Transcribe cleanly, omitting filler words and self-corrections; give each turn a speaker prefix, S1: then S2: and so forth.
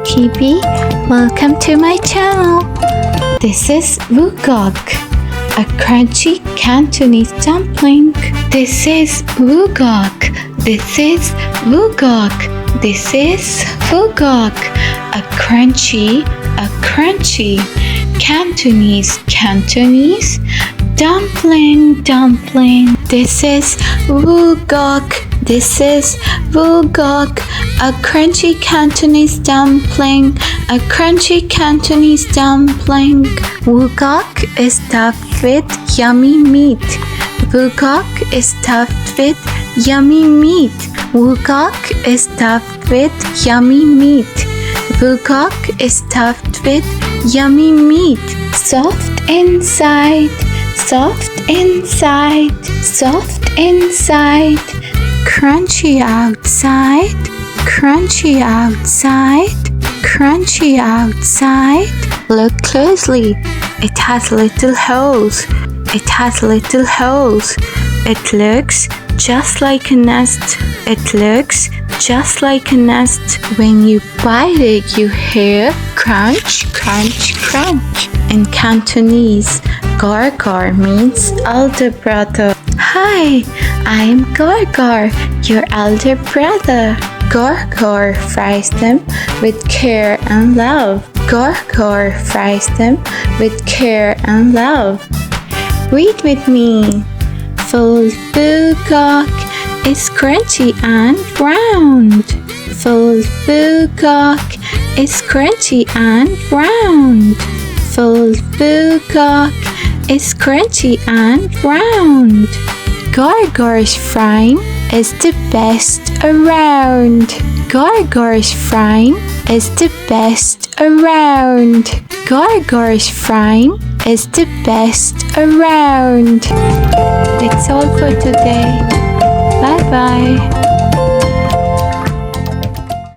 S1: Kibi, welcome to my channel. This is wugok, a crunchy Cantonese dumpling. This is wugok. This is wugok. This is wugok, a crunchy Cantonese dumpling. This is wugok. This is wugok, a crunchy Cantonese dumpling. A crunchy Cantonese dumpling. Wugok is stuffed with yummy meat. Wugok is stuffed with yummy meat. Wugok is stuffed with yummy meat. Wugok is stuffed with yummy meat. Soft inside, soft inside, soft inside. Crunchy outside, crunchy outside, crunchy outside. Look closely. It has little holes. It has little holes. It looks just like a nest. It looks just like a nest. When you bite it, you hear crunch, crunch, crunch. In Cantonese, Gar means elder brother. Hi, I'm Gar, your elder brother. Gar fries them with care and love. Gar fries them with care and love. Read with me. Full wugok is crunchy and round. Full wugok is crunchy and round. Full wugok is crunchy and round. Gar's frying is the best around. Gar's frying is the best around. Gar's frying is the best around. That's all for today. Bye bye.